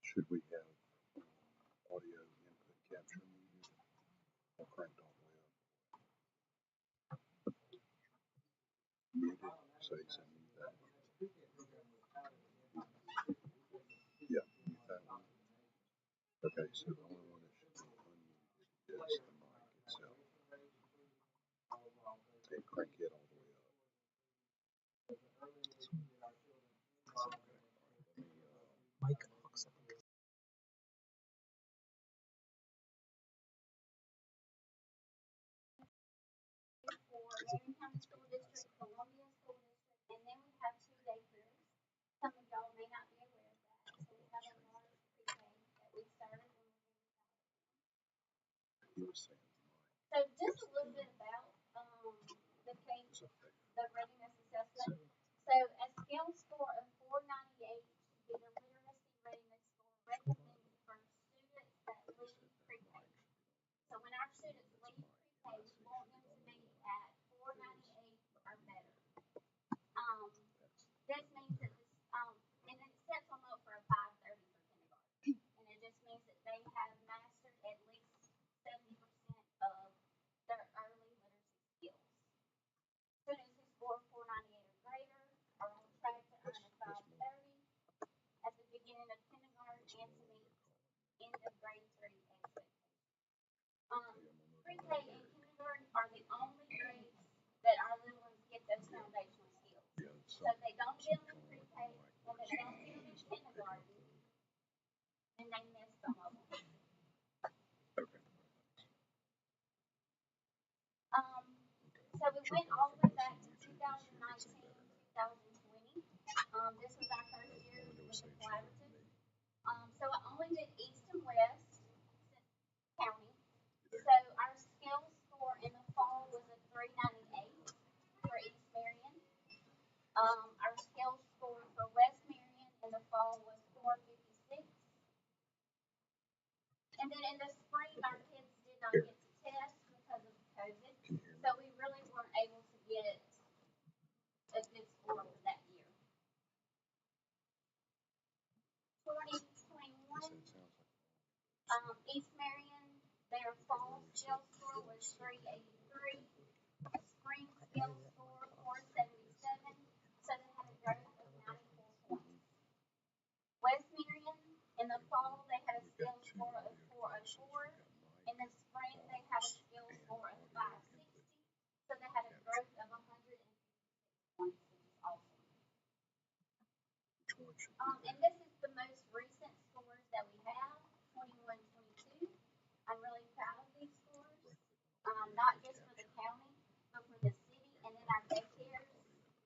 Should we have audio input capture muted or cranked all the way up? Muted, so you said mute that one. Yeah, mute that one. Okay, so the only one that should be unmuted is the mic itself. And crank it all the way up. Mike Marion County School District, Columbia School District, and then we have two daycares. Some of y'all may not be aware of that. So we have a large pre-K that we started when we He was saying, So just a little bit about the case, the readiness assessment. So a scale score of 498 would be the literacy readiness score recommended for students that leave pre-K. So when our students leave pre-K, we want them to be at 498 or better. This means that this, and it sets them up for a 530 for kindergarten. And it just means that they have mastered at least 70% of their early literacy skills. Students who score 498 or greater are on track to earn a 530 at the beginning of kindergarten and to meet end of grade 3 expectations. Pre-K and kindergarten are the only grades that our little ones get those foundational skills. So if they don't get them in pre-K and they don't get them in kindergarten, then they miss some of them. So we went all the way back to 2019, 2020. This was our first year with the collaborative. So I only did East and West County. So our scale score in the fall was a 398 for East Marion. Our scale score for West Marion in the fall was 456. And then in the spring, our kids did not get to test because of COVID. So we really weren't able to get a good score for that year. 2021, East Marion, their fall scale score was 383. Spring scale score 477. So they had a growth of 94 points. West Marion, in the fall, they had a scale score of 404. In the spring, they had a scale score of 560. So they had a growth of 150 points, which is awesome. And this is the most recent scores that we have, 21, 22. I'm really proud of these scores, not just for the county, but for the city, and then our daycares,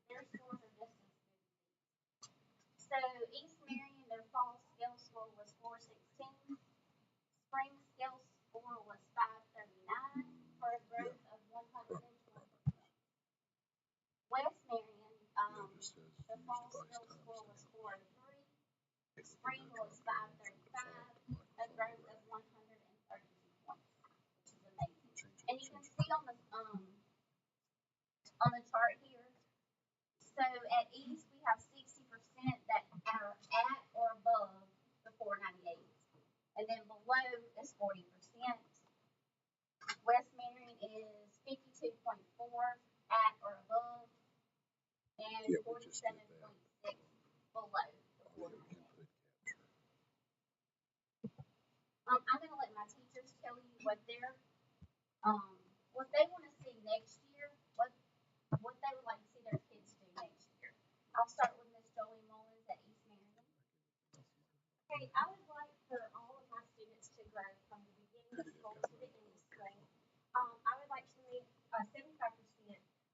their scores are just as good. So East Marion, their fall scale score was 416. Spring scale score was 539 for a growth of 120%. West Marion, the fall scale score was 403. Spring was 535, a growth of 132 points, which is amazing. And you can see on the chart here. So at East we have 60% that are at or above the 498, and then below is 40%. West Marion is 52.4 at or above, and 47.6 below the 498. I'm going to let my teachers tell you what they want to see next year, what they would like to see their kids do next year. I'll start with Miss Jolie Mullins at East Marion. Okay, I would like for all of my students to grow from the beginning of school to the end of school. I would like to meet 75%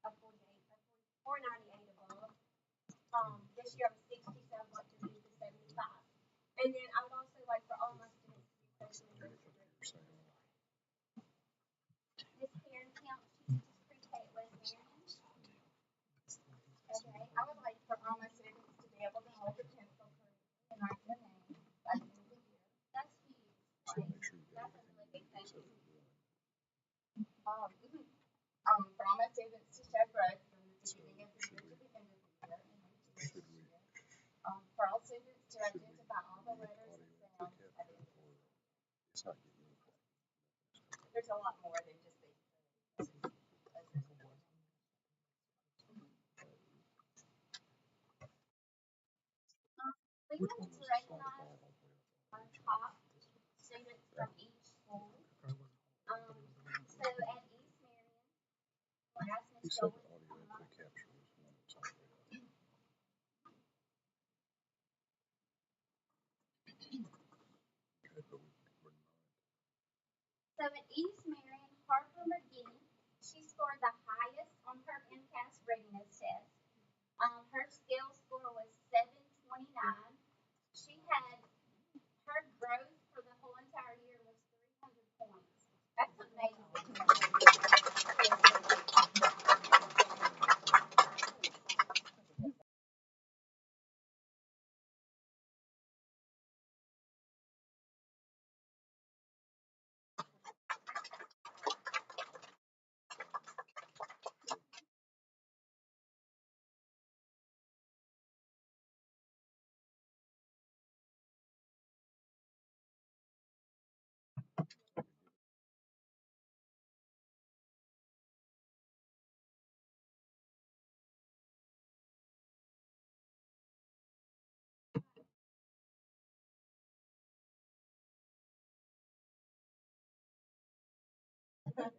of 498 above. This year I'm 60, so I'd like to move to 75. And then I would also like for all my students to be freshman members. Miss Karen Count, she teaches pre-K at West Marion. Okay, I would like for all my students to be able to hold a pencil and write their name by the end of the year. That's huge, right? That's a really big thing. For all my students to show growth from the beginning of the year to the end of the year. For all students to identify all the letters and sounds at the end of the year. There's a lot more than just these. We want to recognize our top students from each school. So at East Marion, we'll ask Ms. Jolie to come up. So at East Marion, Harper McGee, she scored the highest on her Good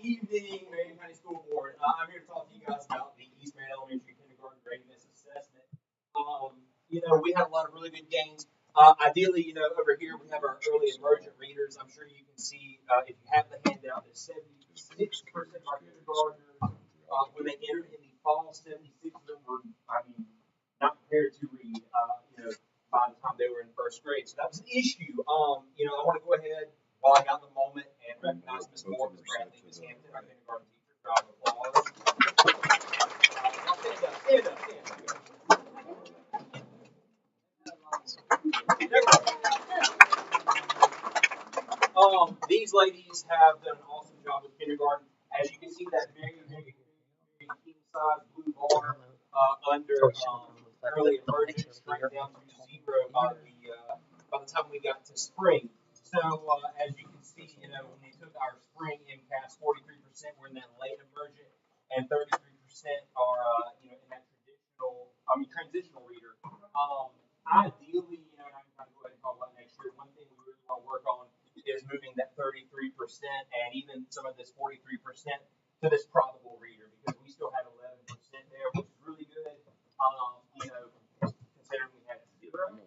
evening, Marion County School Board. I'm here to talk to you guys about the East Marion Elementary Kindergarten Readiness Assessment. We had a lot of really good gains. Ideally, over here we have our early emergent readers. I'm sure you can see if you have the handout that 76% of our kindergartners, when they entered in the fall, 76 of them were, not prepared to read, by the time they were in first grade. So that was an issue. I want to go ahead while I got the moment and recognize Ms. Moore, Ms. Bradley, Ms. Hampton, our kindergarten teacher. Round of applause. Stand up. These ladies have done an awesome job with kindergarten. As you can see, that very king size blue bar under early emergence, straight down to zero by the by the time we got to spring. So as you can see, when we took our spring MCAS, 43% were in that late emergent, and 33% are in that transitional reader. Ideally, and I can kind of go ahead and talk about next year. One thing we really want to work on is moving that 33% and even some of this 43% to this probable reader, because we still had 11% there, which is really good. Considering we had 0,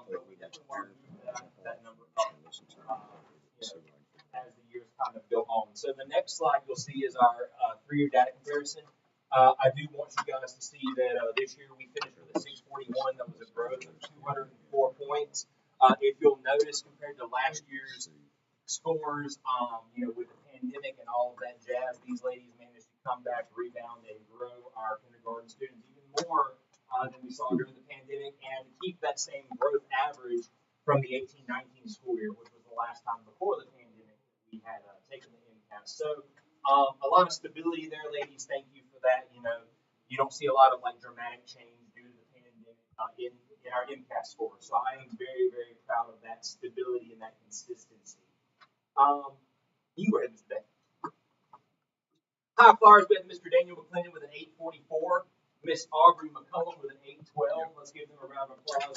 but we definitely want to move that number up as the years kind of go on. So the next slide you'll see is our 3-year data comparison. I do want you guys to see that this year we finished with a 641. That was a growth of 204 points. If you'll notice, compared to last year's scores, with the pandemic and all of that jazz, these ladies managed to come back, rebound, and grow our kindergarten students even more than we saw during the pandemic, and keep that same growth average from the 18-19 school year, which was the last time before the pandemic that we had taken the MCAS. So a lot of stability there, ladies. Thank you for that. You don't see a lot of dramatic change due to the pandemic in our MCAS scores. So I am very, very proud of that stability and that consistency. You can go ahead and do that. High Flyers, we have Mr. Daniel McClendon with an 844. Miss Aubrey McCullum with an 812. Let's give them a round of applause.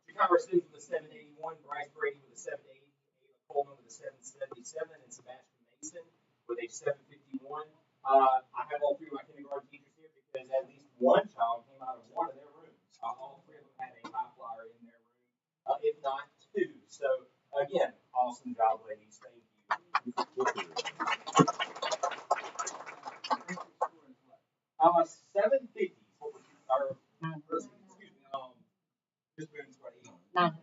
Chicago City with a 781. Bryce Brady with a 780. Ava Coleman with a 777. And Sebastian Mason with a 751. I have all 3 of my kindergarten teachers here because at least one child came out of one of their rooms. All 3 of them had a High Flyer in their room, if not 2. So, again, awesome job, ladies. Thank you. 750. Excuse me. This room's what, 900.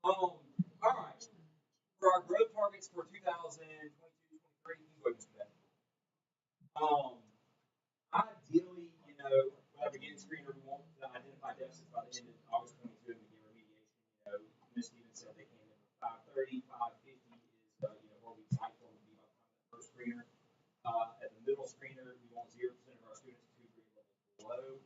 All right. For our growth targets for 2022-23, you go ahead and do that. Ideally, our beginning screener, we want to identify deficits by the end of August 22 and begin remediation. Ms. Stevens said they came in with 530, 550 is where we like them to be by the time that first screener. At the middle screener, we want 0% of our students to grade level below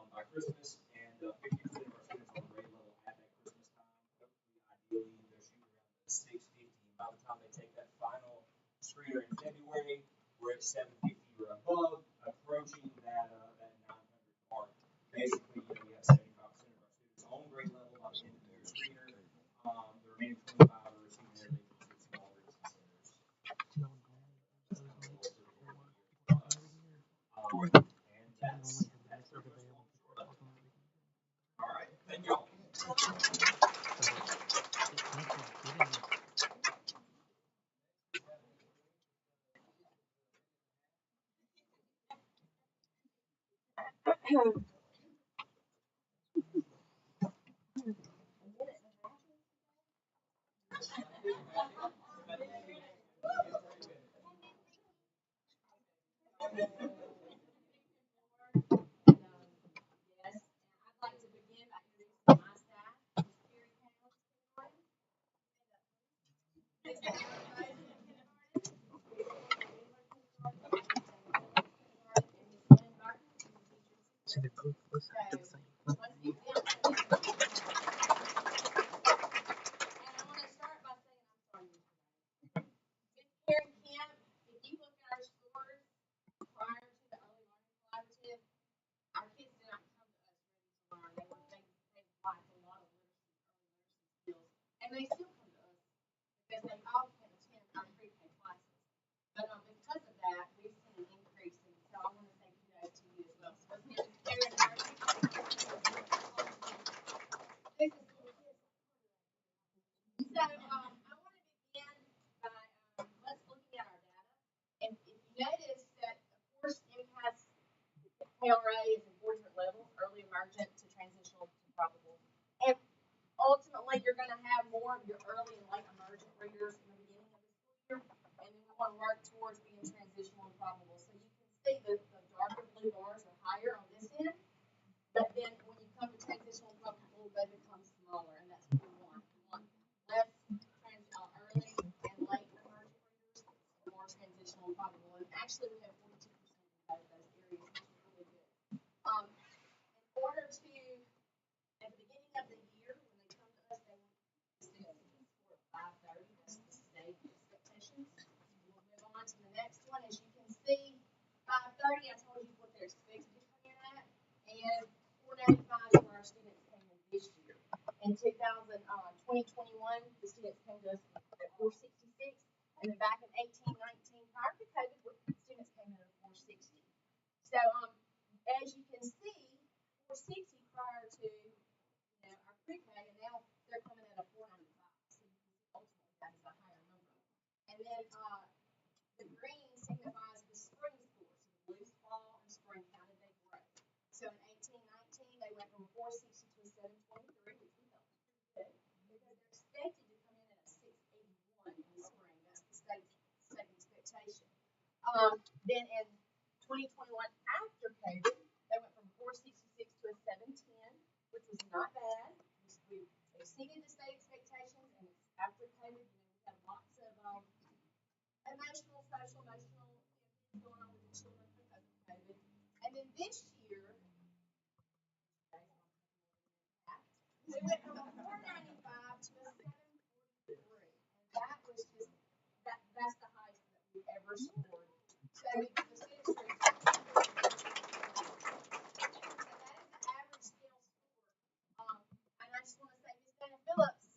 by Christmas, and 50% of our students on grade level at that Christmas time. Hopefully, ideally, they're shooting around the 650. By the time they take that final screener in February, we're at 750 or above, approaching that 900 mark. Basically, we have 75% of our students on grade level by the end of their screener. The remaining 25 are receiving their majors at small reading centers. And that's all right. Thank y'all. So they both listen to the same thing. And I want to start by saying I'm sorry. Here in camp, if you look at our scores prior to the early learning collaborative, our kids did not come to us ready to learn. They lacked a lot of literacy, early literacy skills, and they still come to us because they all can attend our pre-K classes. But because of that, we've seen an increase, and so I want to say kudos to you as well. So let's give it to Karen. So I want to begin by let's looking at our data. And if you notice that, of course, MCAS KRA is in 4 different levels: early emergent to transitional to probable. And ultimately, you're going to have more of your early and late emergent readers in the beginning of the school year, and then we want to work towards being transitional and probable. So you can see that the darker blue bars are higher on this end, but then when you come to transitional and probable, they become smaller, and that's what we want. We want less early and late emergent readers, more transitional and probable. And actually, we have 42% of those areas, which is really good. expectations. We'll move on to the next one. As you can see, 530, I told you what they're expected to come in at, and 495 is where our students came in this year. In 2021, the students came to us at 466, and then back in 1819, prior to COVID, the students came in at 460. So, as you can see, 460 prior to our pre-K, and now they're coming at a 495. So you can see ultimately that is a higher number. And then the green signifies the spring score. So the blues fall and spring, how did they grow? So in 1819, they went from 460 to a 723, which we thought was pretty good, because they're expected to come in at a 681 in the spring. That's the state's expectation. Then in 2021, after COVID, they went from 466 to a 710, which was not bad. We exceeded the state expectations, and after COVID, we had lots of emotional, social, emotional things going on with the children because of COVID. And then this year, we went from a 495 to a 743, and that was just that's the highest that we've ever scored. So the students were average scale score. And I just want to say, Miss Dana Phillips,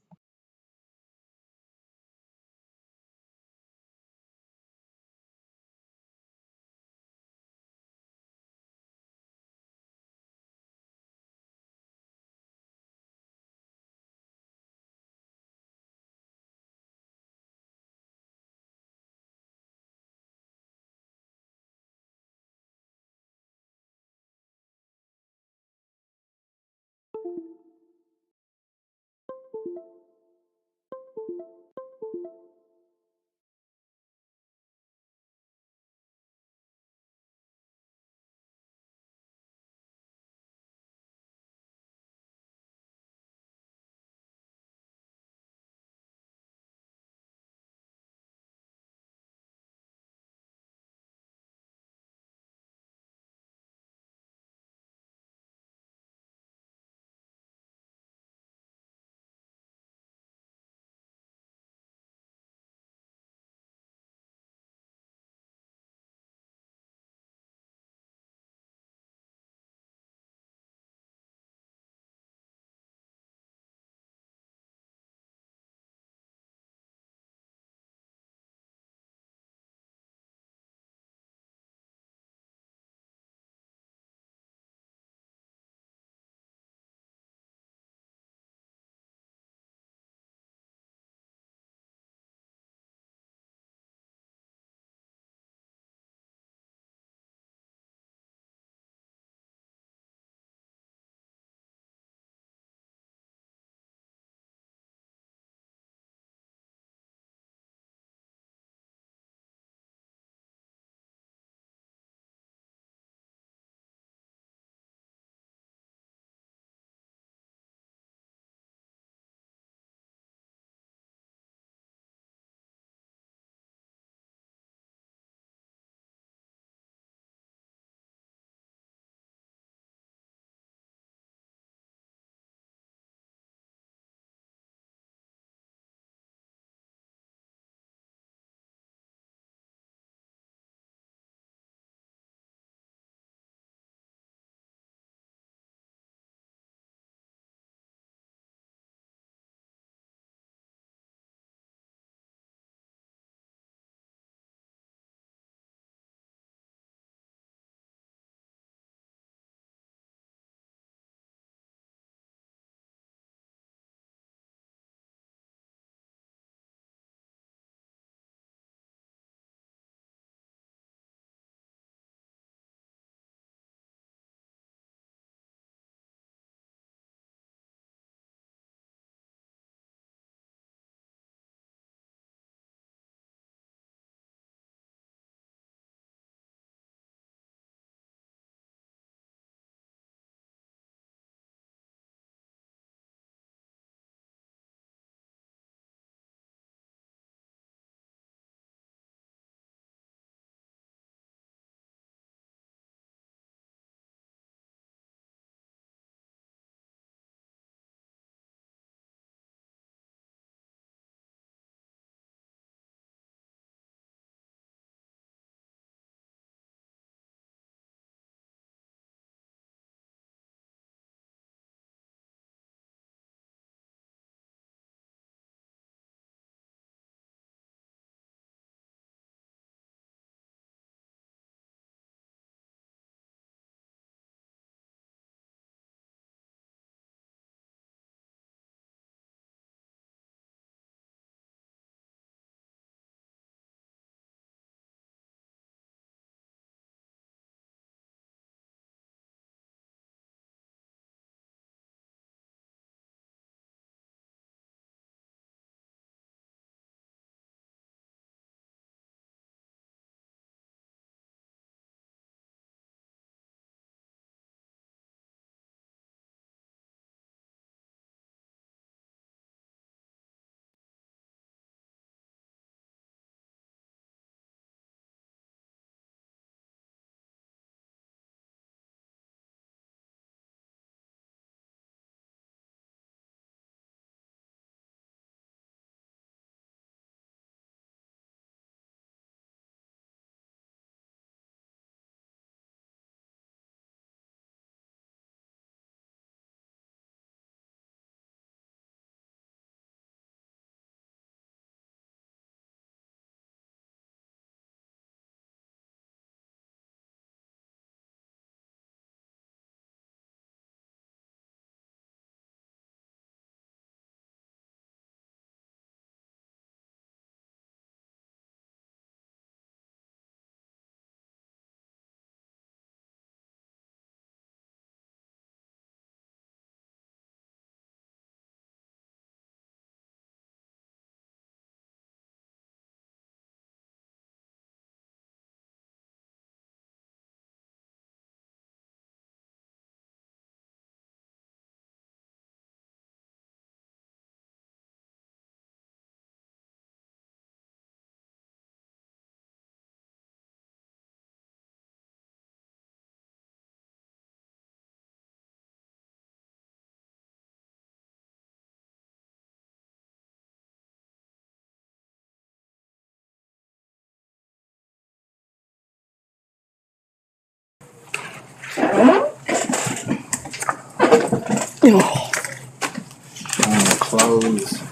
Close,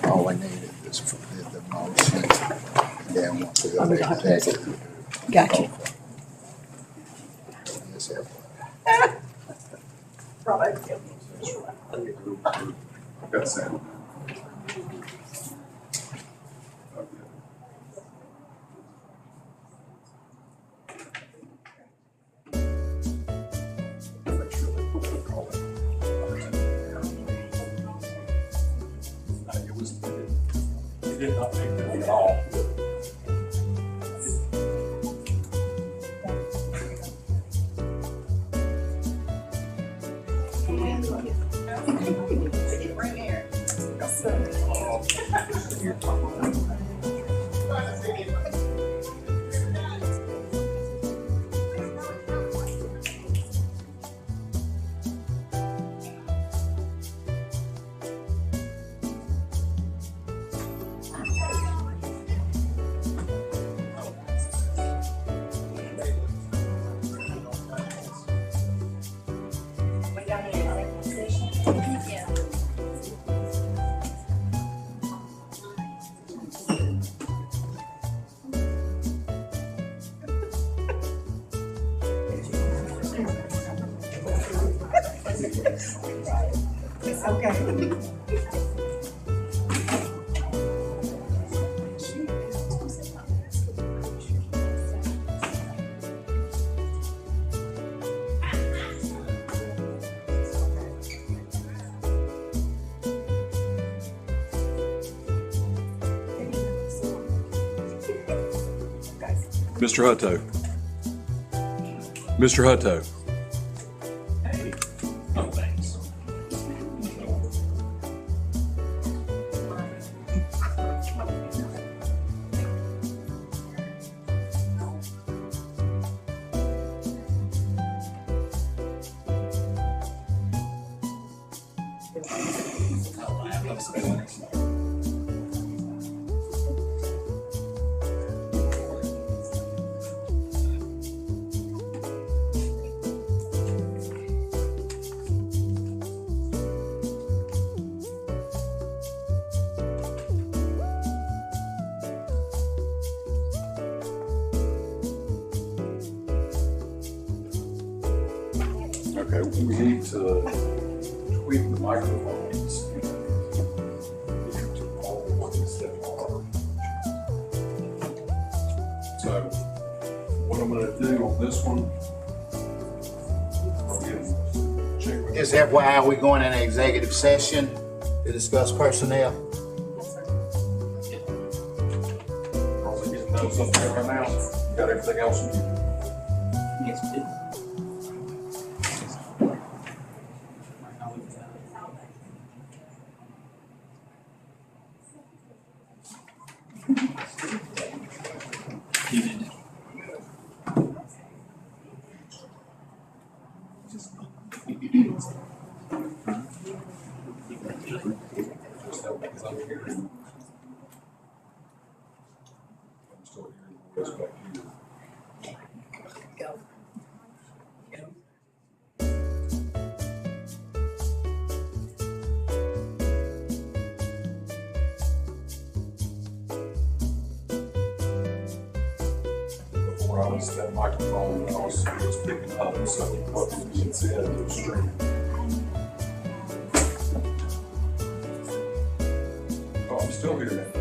all we needed is for the motion, and then once we go to executive. Gotcha. Yes, sir. Got sound. It did not make it at all. Mr. Hutto. Mr. Hutto. Hey, no thanks. Okay, we need to tweak the microphones. To all the ones that are. So what I'm gonna do on this one, I'm gonna check with Just FYI, we're going in an executive session to discuss personnel. probably getting those up there right now. You got everything else? Yes, we do. Just help because I'm hearing. I'm still hearing the voice back here. Go. Before I was that microphone, I was picking up, so what was being said was streaming. Oh, I'm still hearing it.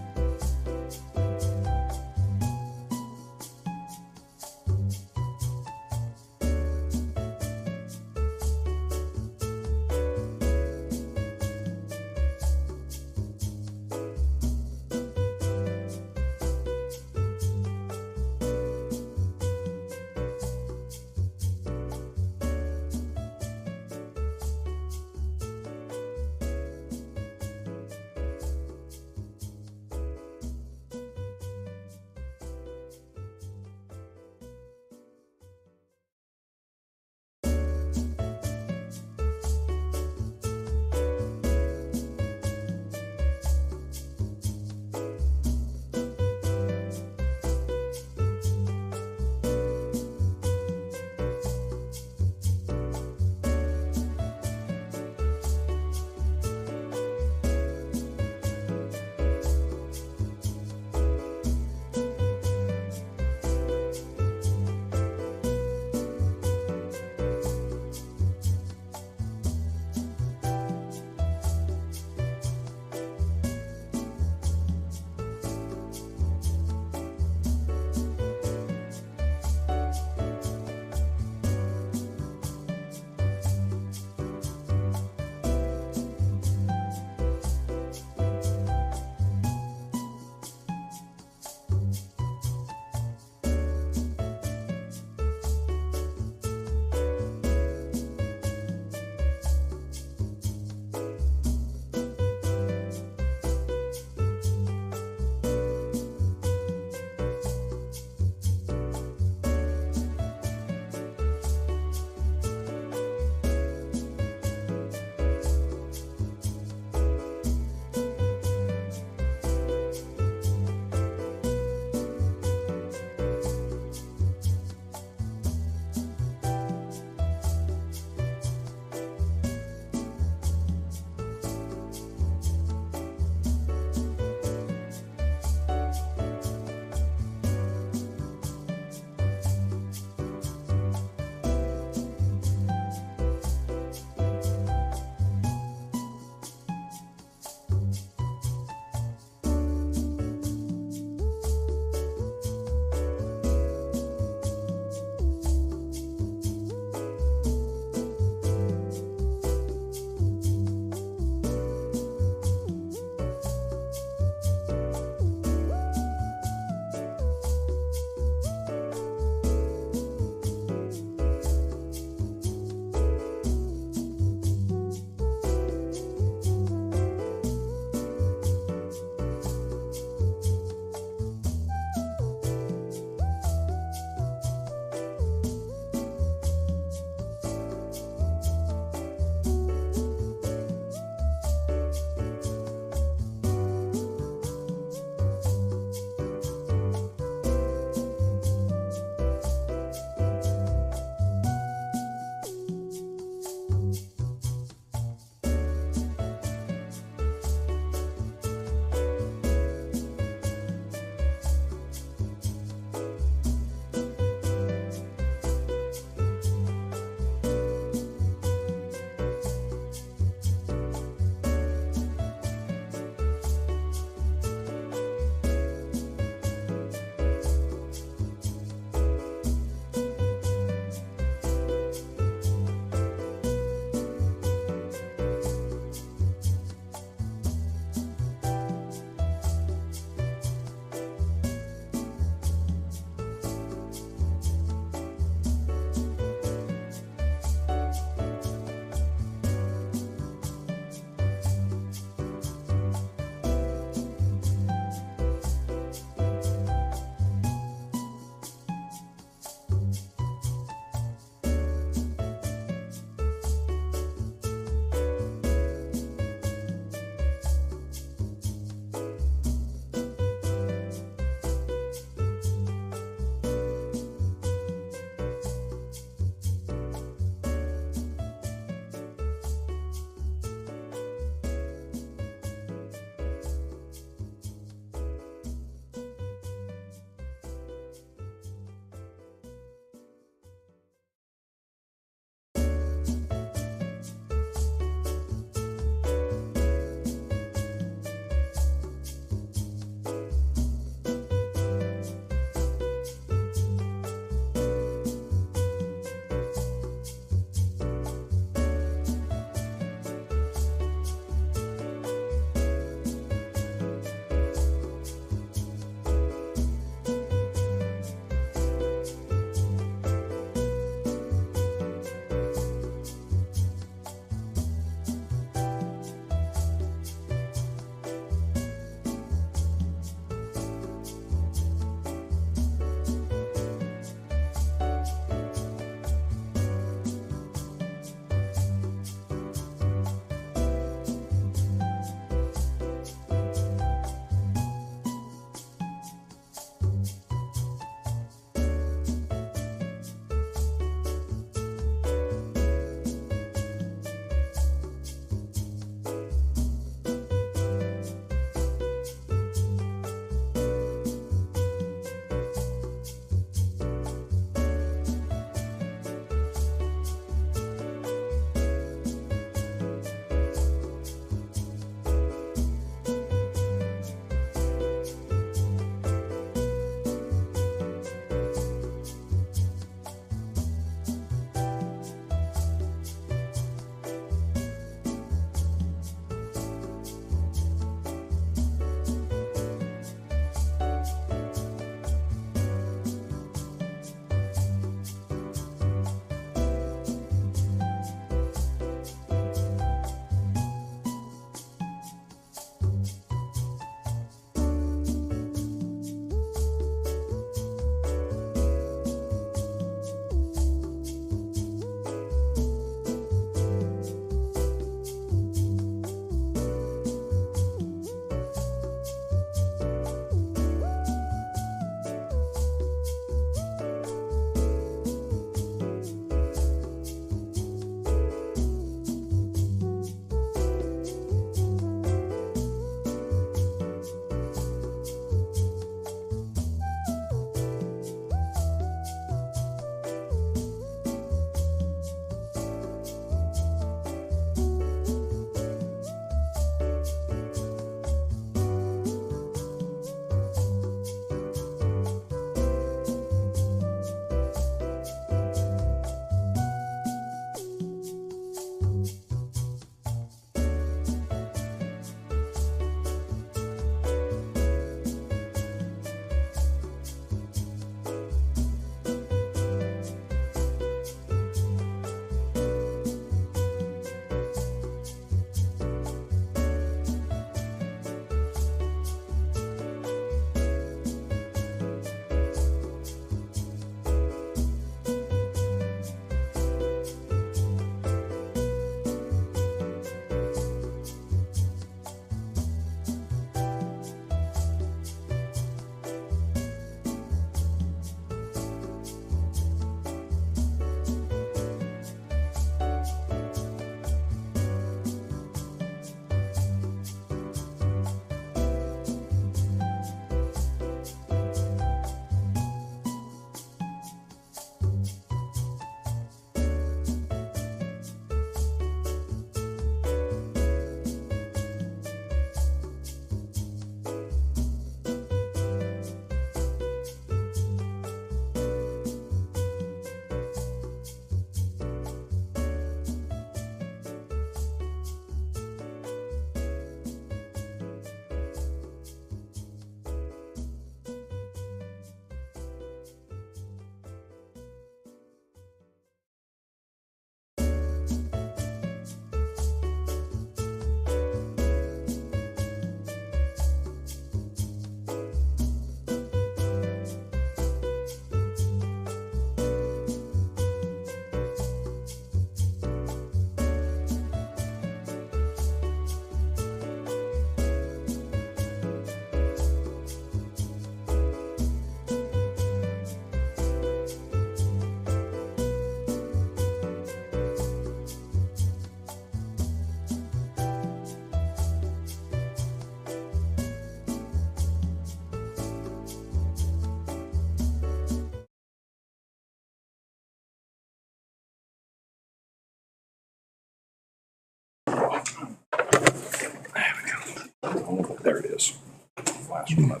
You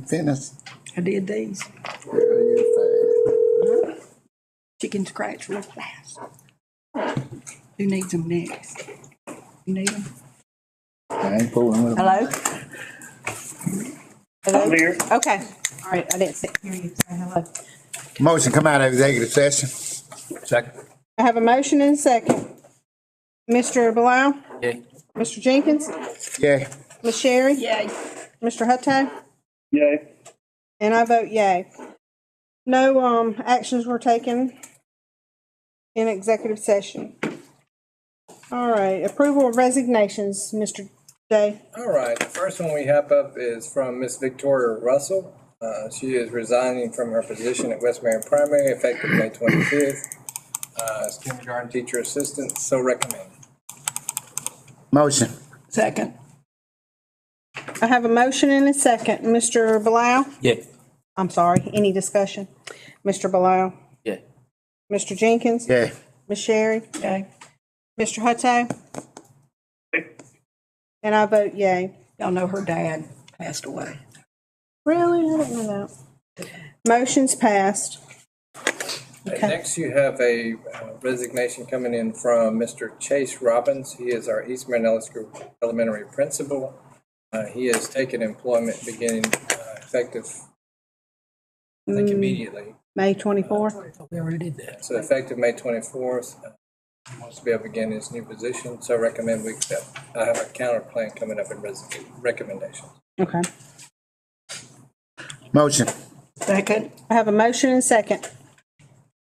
finished? I did these. Yeah, you Chicken scratch real fast. Who needs them next? You need them? fast. I ain't fooling with them. Hello? Hello? I'm here. Okay. All right, I didn't hear you say hello. Motion come out of executive session. Second. I have a motion and a second. Mr. Blau? Yay. Mr. Jenkins? Yeah. Ms. Sherry? Yay. Mr. Hutto? Yay. And I vote yay. No actions were taken in executive session. All right, approval of resignations, Mr. Day. All right, the first one we have up is from Miss Victoria Russell. She is resigning from her position at West Marion Primary effective May 25th. As kindergarten teacher assistant, so recommend. Motion. Second. I have a motion and a second. Mr. Blau? Yay. I'm sorry, any discussion? Mr. Blau? Yay. Mr. Jenkins? Yeah. Ms. Sherry? Yay. Mr. Hutto? And I vote yay. Y'all know her dad passed away. Really? I didn't know that. Motion's passed. Okay. Next, you have a resignation coming in from Mr. Chase Robbins. He is our East Marion Elementary principal. He has taken employment beginning effective, I think, immediately. May 24th. We already did that. So effective May 24th, he wants to be able to begin his new position, so I recommend we accept. I have a counter plan coming up in recommendations. Okay. Motion. Second. I have a motion and a second.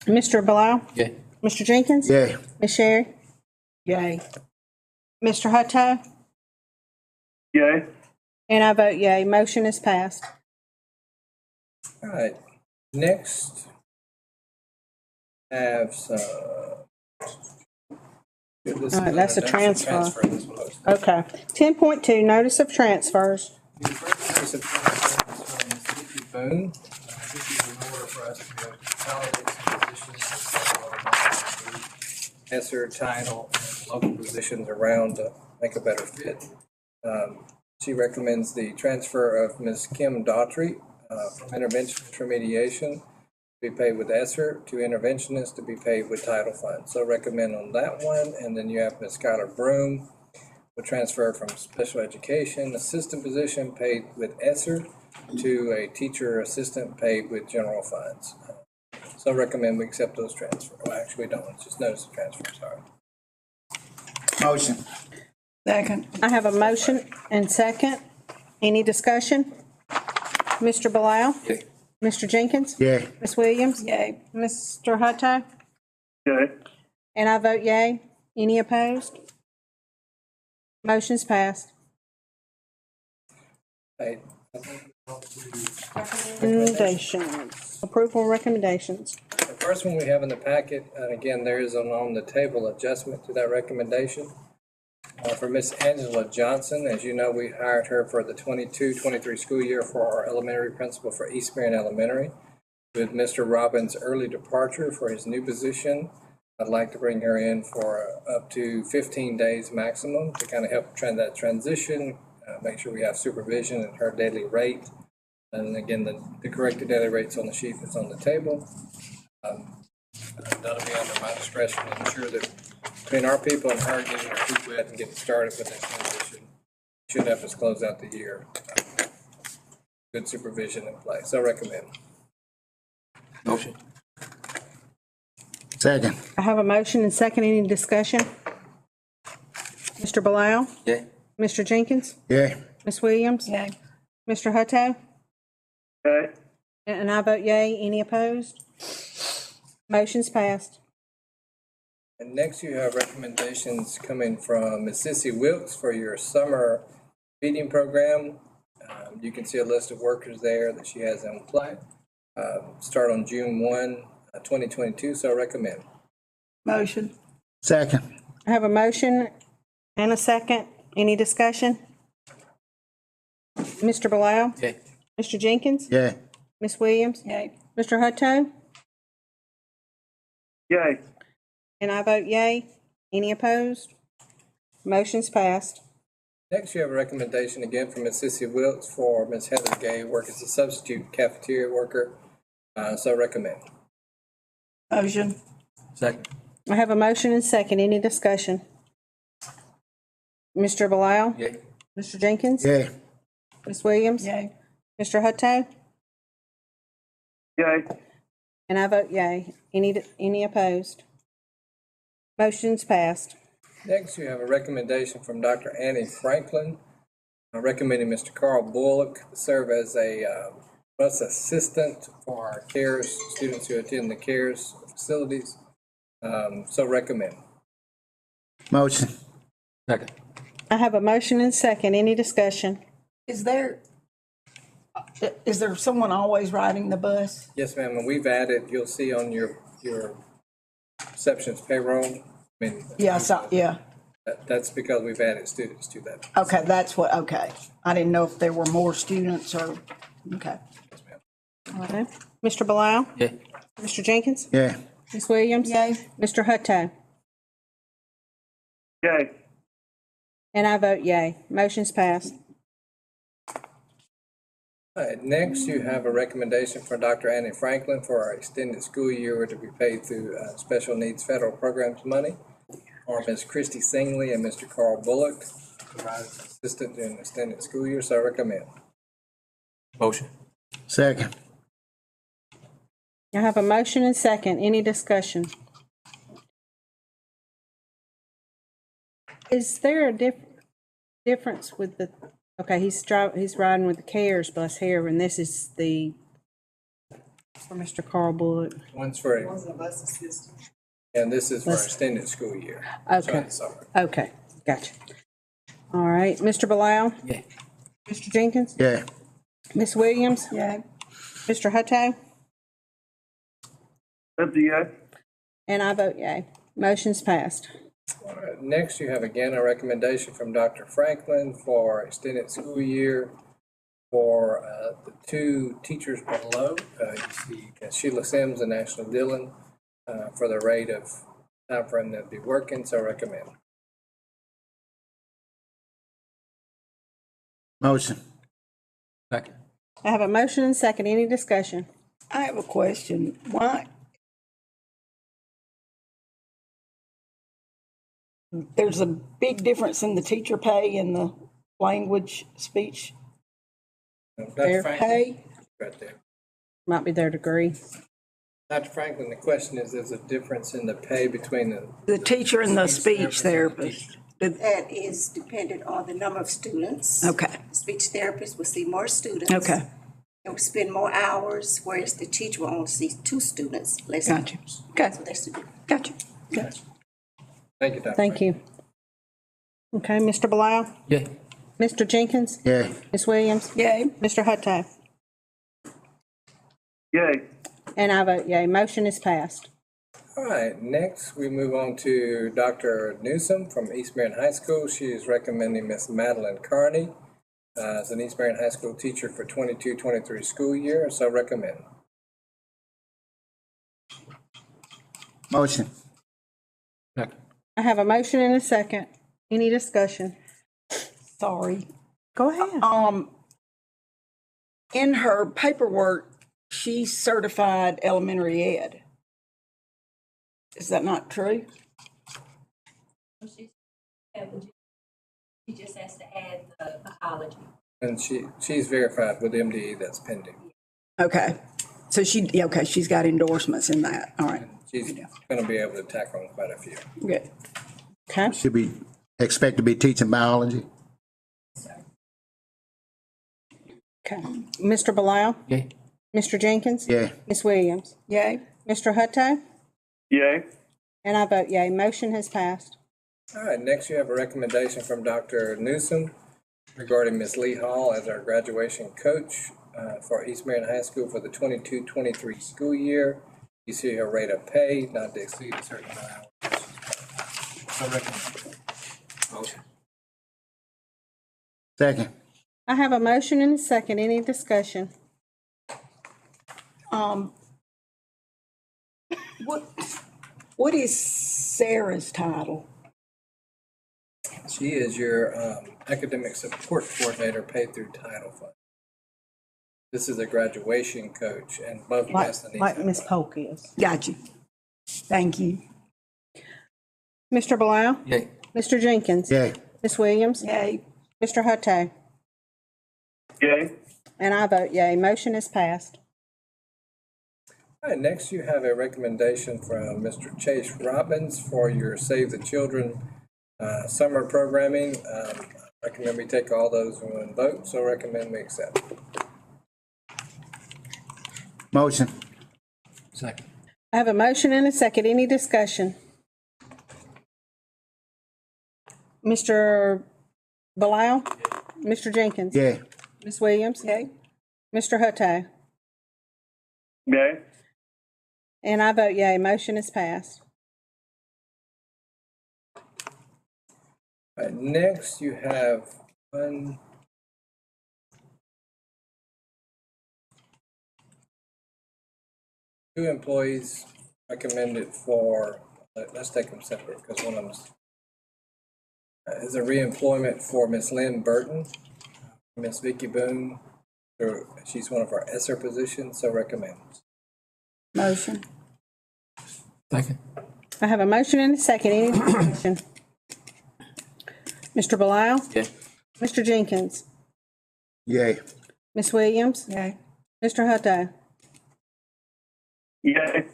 Mr. Blau? Yay. Mr. Jenkins? Yeah. Ms. Sherry? Yay. Mr. Hutto? Yay. And I vote yay. Motion is passed. All right, next, have some. All right, that's a transfer. This one. Okay. 10.2, notice of transfers. The first notice of transfer is from Nikki Boone. This is in order for us to be able to consolidate some positions, ESSER title, and local positions around to make a better fit. She recommends the transfer of Ms. Kim Daughtry from interventionist remediation to be paid with ESSER to interventionist to be paid with title funds. So recommend on that one. And then you have Ms. Skylar Broom will transfer from special education assistant position paid with ESSER to a teacher assistant paid with general funds. So recommend we accept those transfers. Well, actually, we don't. It's just notice of transfer, sorry. Motion. Second. I have a motion and second. Any discussion? Mr. Blau? Yay. Mr. Jenkins? Yeah. Ms. Williams? Yay. Mr. Hutto? Yay. And I vote yay. Any opposed? Motion's passed. Right. Recommendations. Approval recommendations. The first one we have in the packet, and again, there is an on the table adjustment to that recommendation. For Miss Angela Johnson, as you know, we hired her for the 22-23 school year for our elementary principal for East Marion Elementary. With Mr. Robbins' early departure for his new position, I'd like to bring her in for up to 15 days maximum to kind of help that transition, make sure we have supervision at her daily rate. And again, the corrected daily rate's on the sheet that's on the table. That'll be under my discretion to ensure that between our people and her getting our feet wet and getting started with that transition should help us close out the year. Good supervision in place. So I recommend. Motion. Second. I have a motion and second. Any discussion? Mr. Blau? Yay. Mr. Jenkins? Yeah. Ms. Williams? Yay. Mr. Hutto? Yay. And I vote yay. Any opposed? Motion's passed. And next you have recommendations coming from Ms. Sissy Wilkes for your summer feeding program. You can see a list of workers there that she has in play. Start on June 1, 2022, so I recommend. Motion. Second. I have a motion and a second. Any discussion? Mr. Blau? Yay. Mr. Jenkins? Yeah. Ms. Williams? Yay. Mr. Hutto? Yay. And I vote yay. Any opposed? Motion's passed. Next, you have a recommendation again from Ms. Sissy Wilkes for Ms. Heather Gay, work as a substitute cafeteria worker. So recommend. Motion. Second. I have a motion and second. Any discussion? Mr. Blau? Yay. Mr. Jenkins? Yay. Ms. Williams? Yay. Mr. Hutto? Yay. And I vote yay. Any opposed? Motion's passed. Next, you have a recommendation from Dr. Annie Franklin, recommending Mr. Carl Bullock serve as a bus assistant for our CARES students who attend the CARES facilities. So recommend. Motion. Second. I have a motion and second. Any discussion? Is there someone always riding the bus? Yes, ma'am, and we've added, you'll see on your reception's payroll. I mean, Yeah, yeah. That's because we've added students to that. Okay, okay. I didn't know if there were more students or, okay. Yes, ma'am. Okay. Mr. Blau? Yay. Mr. Jenkins? Yay. Ms. Williams? Yay. Mr. Hutto? Yay. And I vote yay. Motion's passed. All right, next you have a recommendation for Dr. Annie Franklin for our extended school year to be paid through special needs federal programs money, or Ms. Christy Singley and Mr. Carl Bullock, provide assistant during the extended school year, so I recommend. Motion. Second. I have a motion and second. Any discussion? Is there a difference with the, okay, he's riding with the CARES bus here, and this is for Mr. Carl Bullock. One's for, a bus assistant. and this is for extended school year. Okay. Sorry. Okay, gotcha. All right, Mr. Blau? Yay. Mr. Jenkins? Yay. Ms. Williams? Yay. Mr. Hutto? That's a yay. And I vote yay. Motion's passed. All right, next you have again a recommendation from Dr. Franklin for extended school year for the two teachers below. You see Sheila Sims and Ashley Dillon for the rate of time frame they'll be working, so recommend. Motion. Second. I have a motion and second. Any discussion? I have a question. Why? There's a big difference in the teacher pay and the language speech. Dr. Their Franklin, pay? right there. Might be their degree. Dr. Franklin, the question is, there's a difference in the pay between The teacher and the speech therapist. That is dependent on the number of students. Okay, The speech therapist will see more students. okay, And will spend more hours, whereas the teacher will only see 2 students, less gotcha. hours. Okay, So that's the difference. gotcha. Gotcha. Thank you, Dr. Thank you. Okay, Mr. Blau? Yay. Mr. Jenkins? Yay. Ms. Williams? Yay. Mr. Hutto? Yay. And I vote yay. Motion is passed. All right, next we move on to Dr. Newsom from East Marion High School. She is recommending Miss Madeline Carney as an East Marion High School teacher for 22-23 school year, so recommend. Motion. Second. I have a motion and a second. Any discussion? Sorry. Go ahead. In her paperwork, she's certified elementary ed. Is that not true? She just has to add the biology. And she's verified with MDE, that's pending. Okay, so she's got endorsements in that, all right, She's going to be able to tackle on quite a few. good. Okay. Should be expect to be teaching biology. Okay. Mr. Blau? Yay. Mr. Jenkins? Yay. Ms. Williams? Yay. Mr. Hutto? Yay. And I vote yay. Motion has passed. All right, next you have a recommendation from Dr. Newsom regarding Ms. Lee Hall as our graduation coach for East Marion High School for the 22-23 school year. You see her rate of pay not to exceed a certain amount of hours. So recommend. Motion. Second. I have a motion and a second. Any discussion? What is Sarah's title? She is your academic support coordinator paid through Title Fund. This is a graduation coach, and both Miss Denise Like have Miss one. Polk is. Got you. Thank you. Mr. Blau? Yay. Mr. Jenkins? Yay. Ms. Williams? Yay. Mr. Hutto? Yay. And I vote yay. Motion is passed. All right, next you have a recommendation from Mr. Chase Robbins for your Save the Children summer programming. Recommend we take all those in one vote, so recommend we accept. Motion. Second. I have a motion and a second. Any discussion? Mr. Blau? Mr. Jenkins? Yay. Ms. Williams? Yay. Mr. Hutto? Yay. And I vote yay. Motion is passed. All right, next you have two employees recommended for, let's take them separate because one of them is a reemployment for Miss Lynn Burton, Miss Vicky Boone. She's one of our ESSER positions, so recommend. Motion. Second. I have a motion and a second. Any discussion? Mr. Blau? Yay. Mr. Jenkins? Yay. Ms. Williams? Yay. Mr. Hutto? Yay.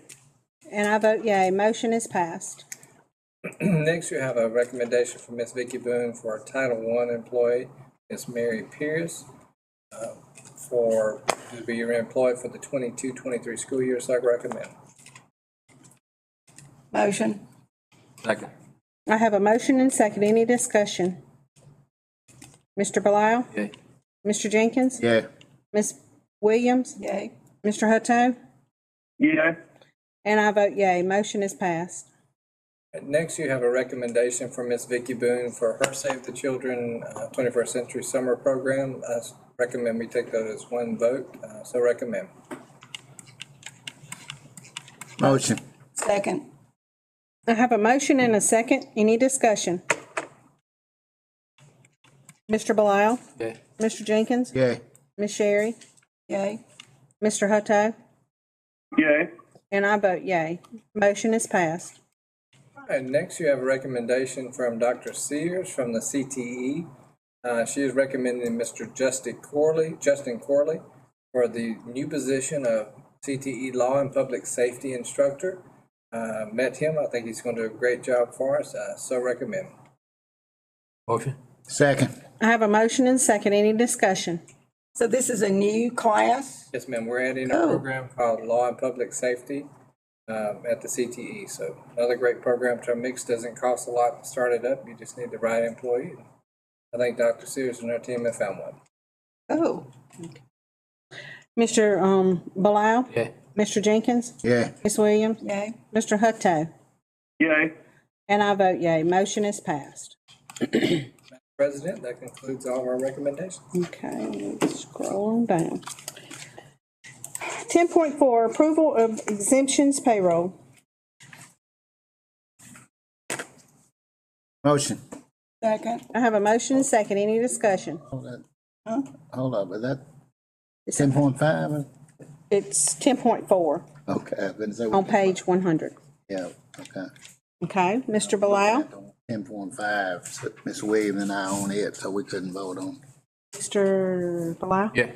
And I vote yay. Motion is passed. Next, you have a recommendation from Miss Vicky Boone for a Title I employee, Miss Mary Pierce, to be reemployed for the 22-23 school year, so I recommend. Motion. Second. I have a motion and second. Any discussion? Mr. Blau? Yay. Mr. Jenkins? Yay. Ms. Williams? Yay. Mr. Hutto? Yay. And I vote yay. Motion is passed. Next, you have a recommendation from Miss Vicky Boone for her Save the Children 21st Century Summer Program. I recommend we take that as one vote, so recommend. Motion. Second. I have a motion and a second. Any discussion? Mr. Blau? Yay. Mr. Jenkins? Yay. Ms. Sherry? Yay. Mr. Hutto? Yay. And I vote yay. Motion is passed. All right, next, you have a recommendation from Dr. Sears from the CTE. She is recommending Mr. Justin Corley for the new position of CTE Law and Public Safety Instructor. Met him. I think he's going to do a great job for us, so recommend. Motion. Second. I have a motion and a second. Any discussion? So this is a new class? Yes, ma'am. We're adding a program called Law and Public Safety at the CTE. So another great program to our mix. Doesn't cost a lot to start it up. You just need the right employee. I think Dr. Sears and her team have found one. Oh. Mr. Blau? Yay. Mr. Jenkins? Yay. Ms. Williams? Yay. Mr. Hutto? Yay. And I vote yay. Motion is passed. Madam President, that concludes all of our recommendations. Okay, let's scroll on down. 10.4, approval of exemptions payroll. Motion. Second. I have a motion and second. Any discussion? Hold up, is that 10.5? It's 10.4 Okay, I was gonna say. on page 100. Yeah, okay. Okay, Mr. Blau? 10.5, so Ms. Williams and I own it, so we couldn't vote on. Mr. Blau? Yay.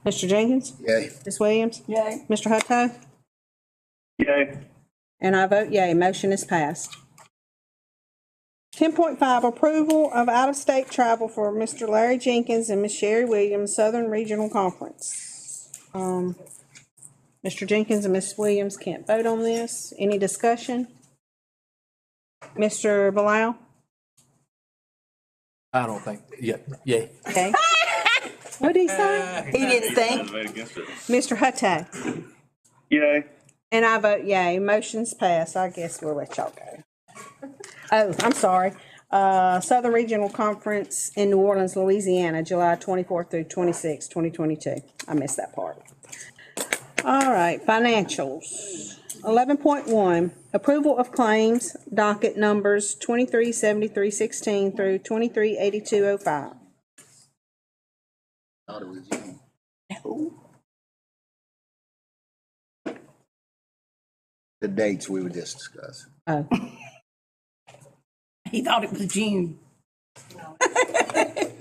Mr. Jenkins? Yay. Ms. Williams? Yay. Mr. Hutto? Yay. And I vote yay. Motion is passed. 10.5, approval of out-of-state travel for Mr. Larry Jenkins and Ms. Sherry Williams, Southern Regional Conference. Mr. Jenkins and Ms. Williams can't vote on this. Any discussion? Mr. Blau? I don't think. Yeah. Yay. Okay. What did he say? He didn't think. Mr. Hutto? Yay. And I vote yay. Motion's passed. I guess we'll let y'all go. Oh, I'm sorry. Southern Regional Conference in New Orleans, Louisiana, July 24th through 26th, 2022. I missed that part. All right, financials. 11.1, approval of claims, docket numbers 237316 through 238205. Thought it was June. The dates we were just discussing. Oh, He thought it was June.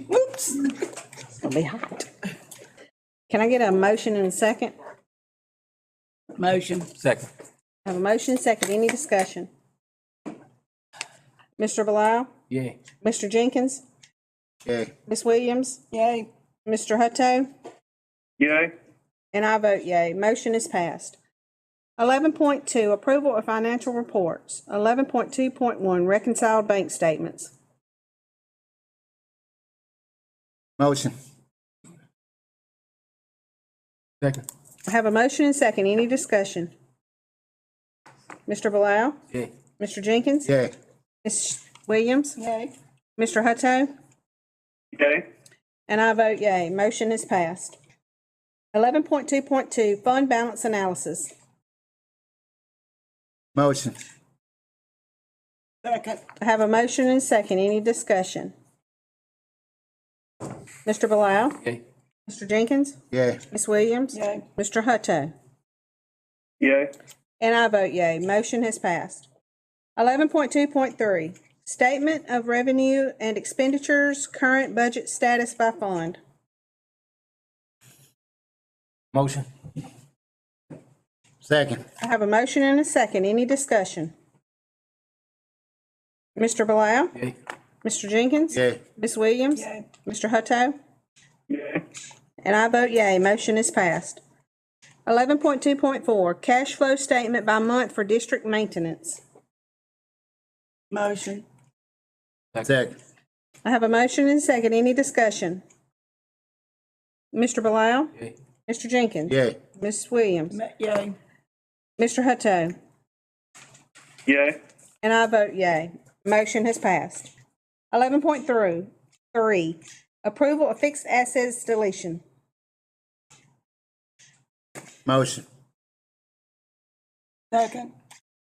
whoops. It's gonna be hot. Can I get a motion and a second? Motion. Second. I have a motion, second. Any discussion? Mr. Blau? Yay. Mr. Jenkins? Yay. Ms. Williams? Yay. Mr. Hutto? Yay. And I vote yay. Motion is passed. 11.2, approval of financial reports. 11.2.1, reconciled bank statements. Motion. Second. I have a motion and second. Any discussion? Mr. Blau? Yay. Mr. Jenkins? Yay. Ms. Williams? Yay. Mr. Hutto? Yay. And I vote yay. Motion is passed. 11.2.2, fund balance analysis. Motion. Second. I have a motion and second. Any discussion? Mr. Blau? Yay. Mr. Jenkins? Yay. Ms. Williams? Yay. Mr. Hutto? Yay. And I vote yay. Motion has passed. 11.2.3, statement of revenue and expenditures, current budget status by fund. Motion. Second. I have a motion and a second. Any discussion? Mr. Blau? Yay. Mr. Jenkins? Yay. Ms. Williams? Yay. Mr. Hutto? Yay. And I vote yay. Motion is passed. 11.2.4, cash flow statement by month for district maintenance. Motion. Second. I have a motion and a second. Any discussion? Mr. Blau? Yay. Mr. Jenkins? Yay. Ms. Williams? Yay. Mr. Hutto? Yay. And I vote yay. Motion has passed. 11.3, approval of fixed assets deletion. Motion. Second.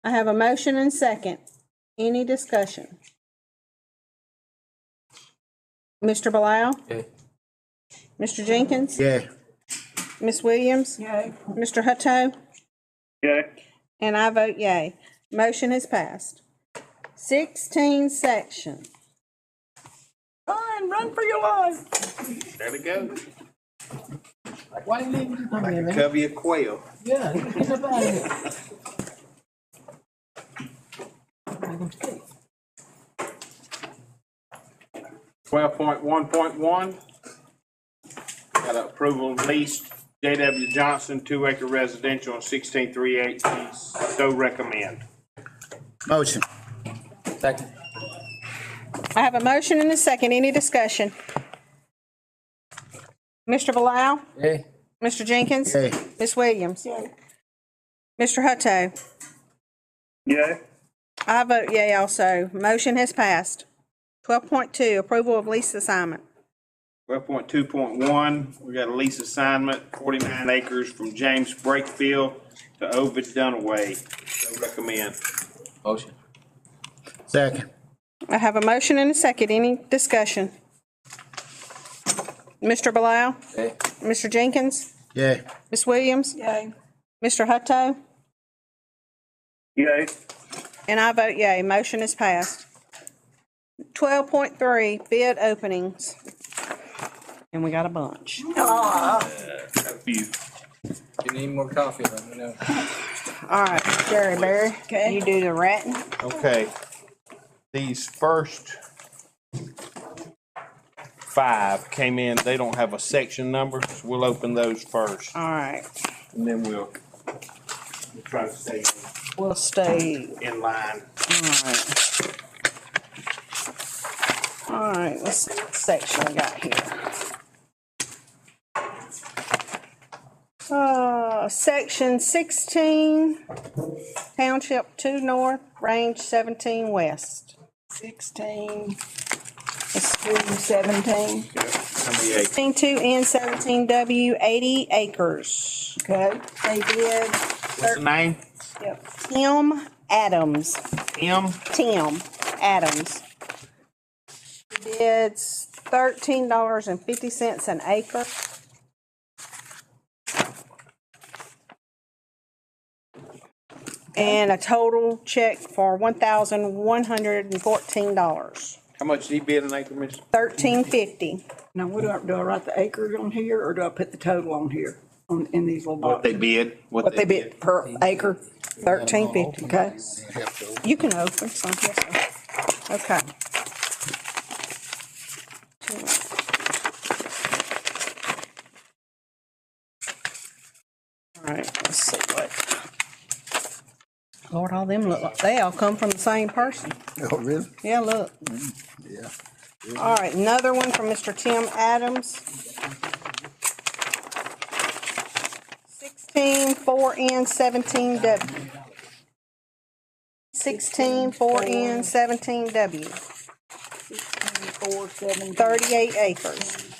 I have a motion and second. Any discussion? Mr. Blau? Yay. Mr. Jenkins? Yay. Ms. Williams? Yay. Mr. Hutto? Yay. And I vote yay. Motion has passed. 16 section. Fine, run for your life. There we go. Why didn't you leave? Like a covey of quail. Yeah, get up out of here. 12.1.1. Got an approval of lease, J.W. Johnson, 2-acre residential on 1638 East. So recommend. Motion. Second. I have a motion and a second. Any discussion? Mr. Blau? Yay. Mr. Jenkins? Yay. Ms. Williams? Yay. Mr. Hutto? Yay. I vote yay also. Motion has passed. 12.2, approval of lease assignment. 12.2.1, we got a lease assignment, 49 acres from James Brakefield to Ovid Dunaway. So recommend. Motion. Second. I have a motion and a second. Any discussion? Mr. Blau? Yay. Mr. Jenkins? Yay. Ms. Williams? Yay. Mr. Hutto? Yay. And I vote yay. Motion is passed. 12.3, bid openings. And we got a bunch. A few. If you need more coffee, let me know. All right, Jerry Berry, Okay. you do the ratting. Okay. These first 5 came in, they don't have a section number, so we'll open those first. All right, And then we'll try to stay we'll stay. in line. All right, let's see what section we got here. Section 16, Township 2 North, Range 17 West. 16. Let's do 17. Number 8. 2 N 17W, 80 acres. Okay. They did What's the name? Yep. Tim Adams. M, Tim Adams. Bids $13.50 an acre. And a total check for $1,114. how much did he bid an acre, Miss? $13.50. Now, what do I write the acres on here, or do I put the total on here, in these little What they boxes? bid, What they bid per acre? $13.50. Okay. You can open some, yes, sir. Okay. All right, let's see what. Lord, all them look like, they all come from the same person. Oh, really? Yeah, look. Yeah. All right, another one from Mr. Tim Adams. 16 4N 17W. 16 4N 17W. 16,417. 38 acres.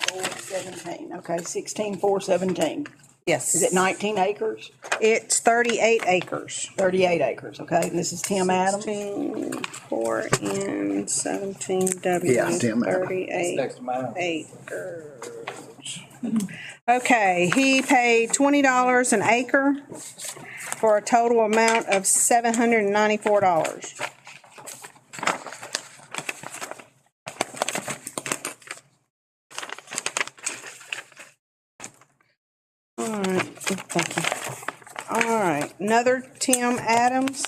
417. Okay, 16,417. Yes. Is it 19 acres? It's 38 acres. 38 acres. Okay, and this is Tim Adams. 16 4N 17W. Yeah, Tim Adams. 38 Next to mine. acres. Okay, he paid $20 an acre for a total amount of $794. All right, thank you. All right, another Tim Adams.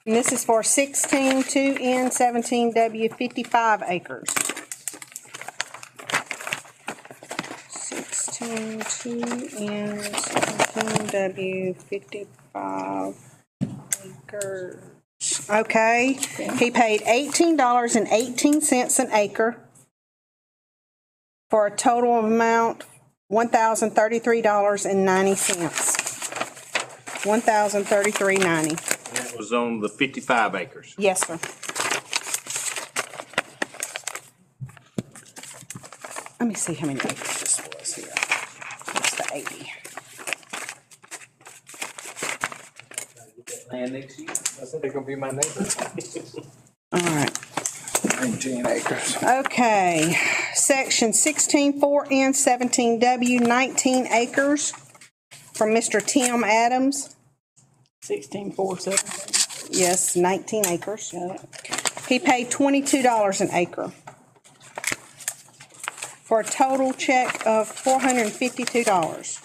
And this is for 16 2N 17W 55 acres. 16 2N 17W 55 acres. Okay, he paid $18.18 an acre for a total amount $1,033.90. $1,033.90. That was on the 55 acres. Yes, sir. Let me see how many acres this was here. What's the 80? Land next year. I said they're gonna be my neighbor. All right. 19 acres. Okay, section 16 4N 17W 19 acres from Mr. Tim Adams. 16,417. Yes, 19 acres. He paid $22 an acre for a total check of $452.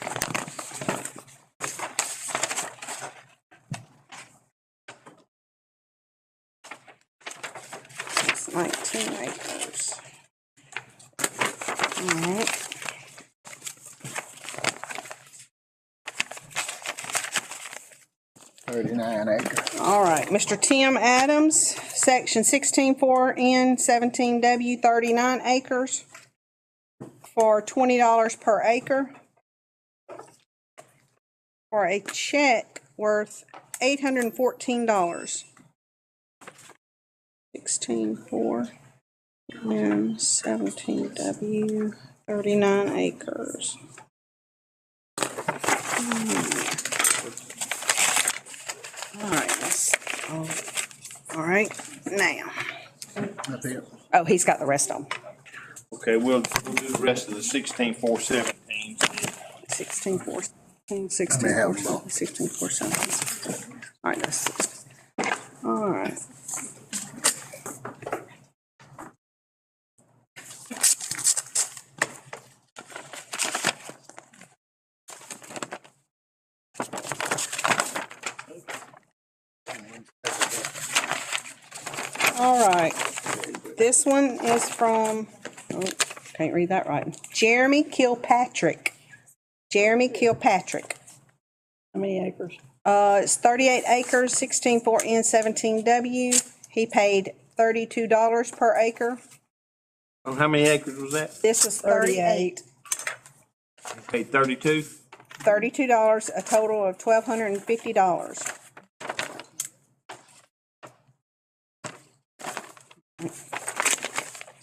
That's 19 acres. All right. All right, Mr. Tim Adams, section 16 4N 17W 39 acres for $20 per acre for a check worth $814. 16 4N 17W 39 acres. All right, all right, now. Oh, he's got the rest of them. Okay, we'll do the rest of the 16,417. 16 417, 16 417, 16 417. All right, that's 6. All right. All right, this one is from, oh, can't read that right. Jeremy Kilpatrick. Jeremy Kilpatrick. How many acres? It's 38 acres, 16 4N 17W. He paid $32 per acre. Oh, how many acres was that? This is 38. Paid 32? $32, a total of $1,250.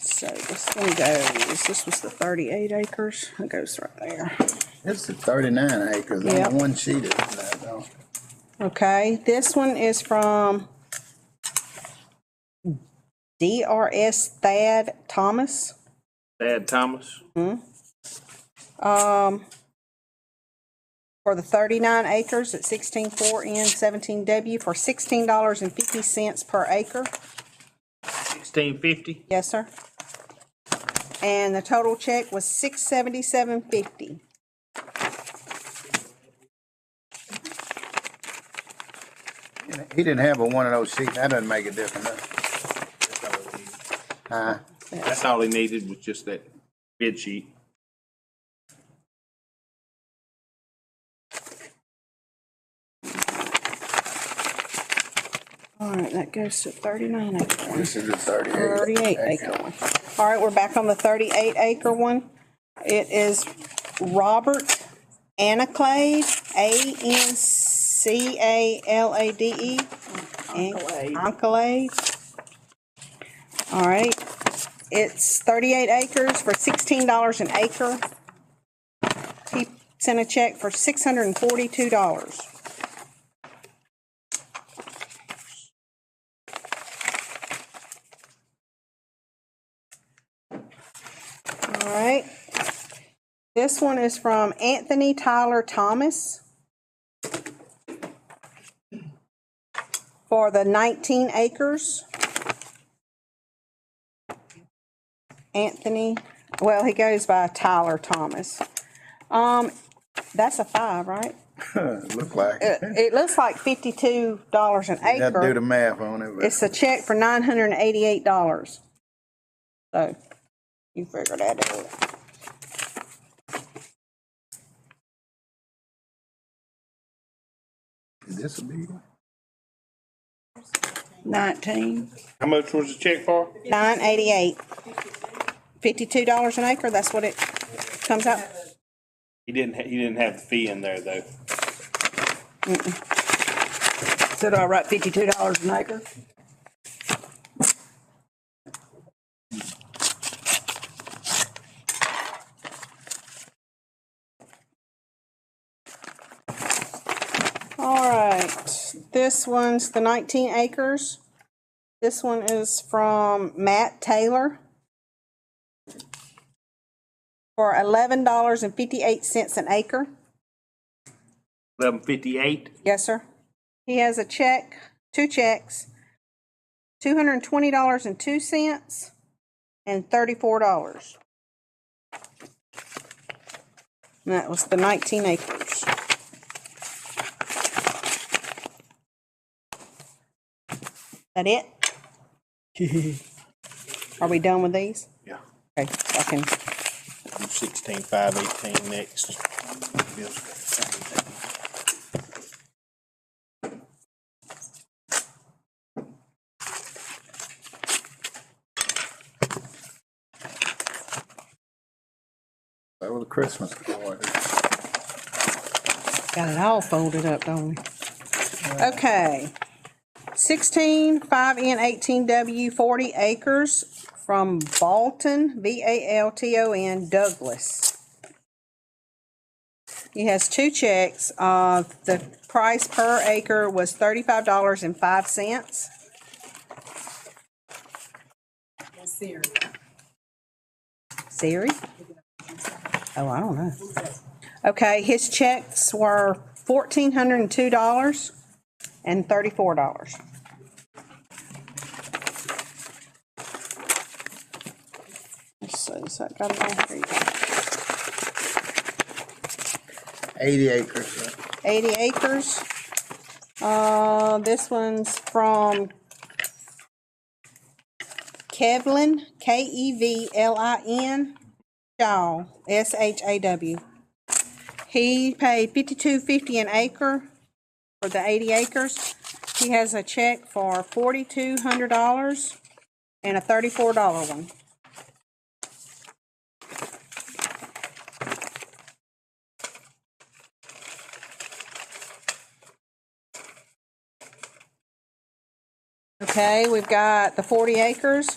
So this one goes, this was the 38 acres. It goes right there. It's the 39 acres on Yep. the one sheet, isn't that though? Okay, this one is from DRS Thad Thomas. Thad Thomas. For the 39 acres at 16-4N 17W for $16.50 per acre. 1650. Yes, sir. And the total check was $677.50. He didn't have one of those sheets. That doesn't make a difference. That's all he needed was just that bid sheet. All right, that goes to 39 acre one. This is the 38. 38 acre one. All right, we're back on the 38 acre one. It is Robert Anaclade, Ancalade. Anaclade. All right, it's 38 acres for $16 an acre. He sent a check for $642. All right. This one is from Anthony Tyler Thomas for the 19 acres. Anthony, well, he goes by Tyler Thomas. That's a 5, right? Look like It looks like $52 an You have to do acre. the math on it. But It's a check for $988. So you figure that out. is this a big one? 19. How much was the check for? $988. $52 an acre. That's what it comes out. He didn't have the fee in there though. So do I write $52 an acre? All right, this one's the 19 acres. This one is from Matt Taylor for $11.58 an acre. 1158. Yes, sir. He has a check, 2 checks, $220.02 and $34. And that was the 19 acres. That it? Are we done with these? Yeah. Okay, I can. 16,518 next. That was a Christmas card. Got it all folded up, don't we? Okay. 16-5N 18W 40 acres from Balton, Balton, Douglas. He has 2 checks. The price per acre was $35.05. Siri. Siri? Oh, I don't know. Okay, his checks were $1,402 and $34. Let's see, so I got it on here. 80 acres. 80 acres. This one's from Kevlin, Kevlin, Shaw, Shaw. He paid $52.50 an acre for the 80 acres. He has a check for $4,200 and a $34 one. Okay, we've got the 40 acres.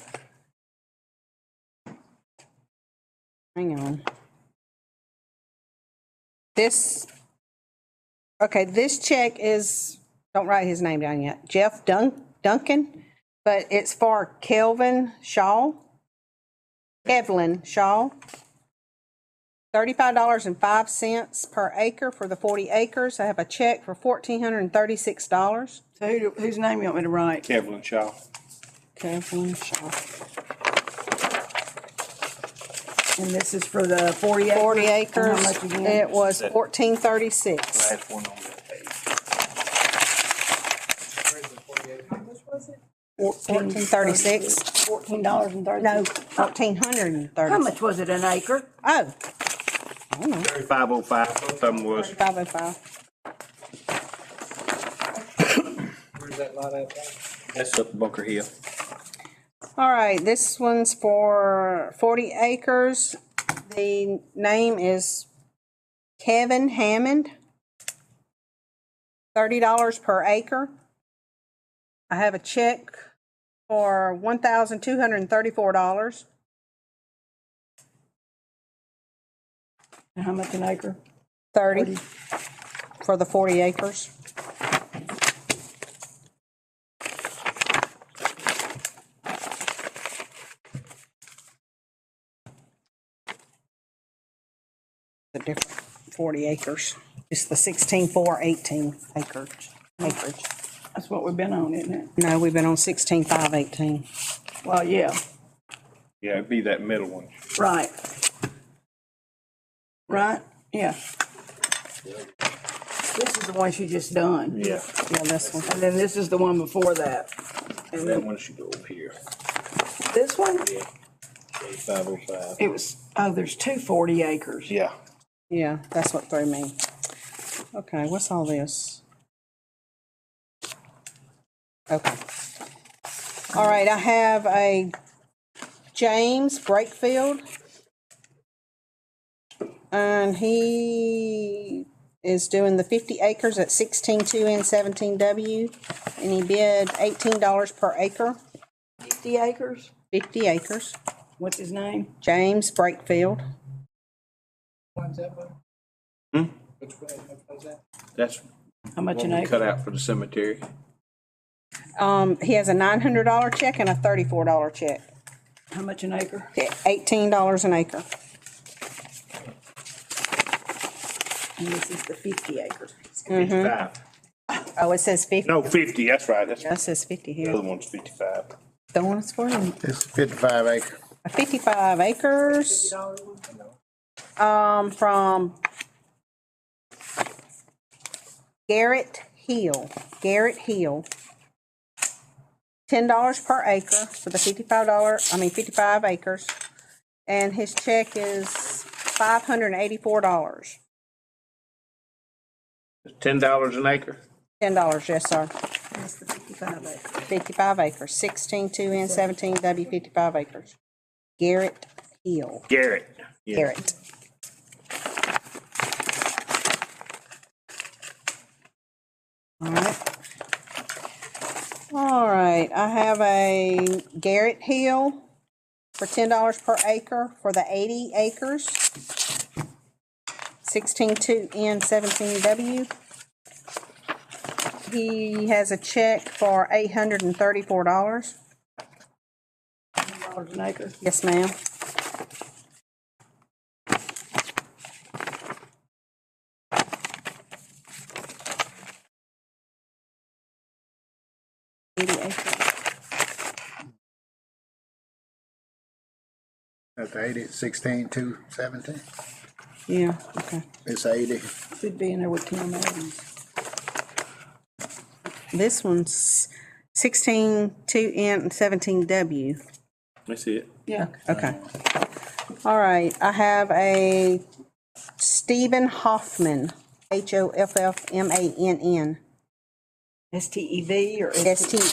Hang on. This check is, don't write his name down yet, Jeff Duncan, but it's for Kevlin Shaw. $35.05 per acre for the 40 acres. I have a check for $1,436. So whose name you want me to write? Kevlin Shaw. Kevlin Shaw. And this is for the 40 acres? 40 And acres. how much again? It was $1,436. Last one on that page. How much was it? $1,436. $14.30. No, $1,430. How much was it an acre? Oh. I don't know. 3505, both of them was. 3505. Where's that lot at? That's up Bunker Hill. All right, this one's for 40 acres. The name is Kevin Hammond. $30 per acre. I have a check for $1,234. And how much an acre? 30 for the 40 acres. The different 40 acres. It's the 16,418 acreage. That's what we've been on, isn't it? No, we've been on 16,518. Well, yeah, Yeah, it'd be that middle one. right. Right? Yeah. This is the one she just done. Yeah. Yeah, this one. And then this is the one before that. And And that then one should go up here. this one, 3505. it was, oh, there's 240 acres. Yeah. Yeah, that's what threw me. Okay, what's all this? Okay. All right, I have a James Brakefield. And he is doing the 50 acres at 16.2 and 17W. And he bid $18 per acre. 50 acres? 50 acres. What's his name? James Brakefield. What's that one? Hmm? Which one's that? That's How much what an we acre? cut out for the cemetery. He has a $900 check and a $34 check. How much an acre? $18 an acre. And this is the 50 acres. 55. Oh, it says 50. No, 50, that's right. That's Yeah, it says 50 the here. other one's 55. The one that's for him. It's 55 acre. 55 acres. From Garrett Hill. $10 per acre for the 55 acres. And his check is $584. $10 an acre? $10, yes, sir. That's the 55 acres. 55 acres, 16.2 and 17W, 55 acres. Garrett Hill. Garrett. Yeah. Garrett. All right, I have a Garrett Hill for $10 per acre for the 80 acres. 16.2 and 17W. He has a check for $834. $100 an acre. Yes, ma'am. That's 80, 16 to 17. Yeah, okay. It's 80. Should be in there with Kim Evans. This one's 16.2 and 17W. That's it. Yeah. Okay. All right, I have a Stephen Hoffman, Hoffmann. STEV or Steven.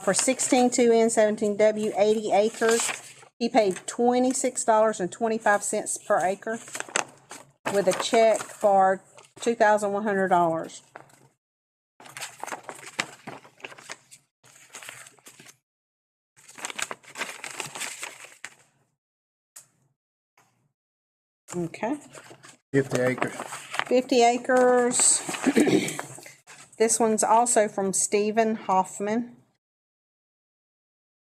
For 16.2 and 17W, 80 acres. He paid $26.25 per acre with a check for $2,100. Okay. 50 acres. 50 acres. This one's also from Stephen Hoffman.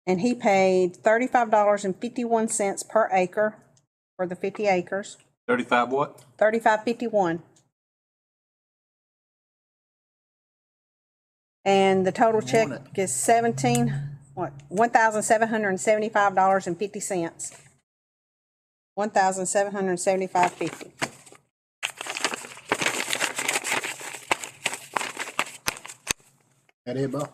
And he paid $35.51 per acre for the 50 acres. 35 what? $35.51. And the total check is $1,775.50. $1,775.50. That it, Bo?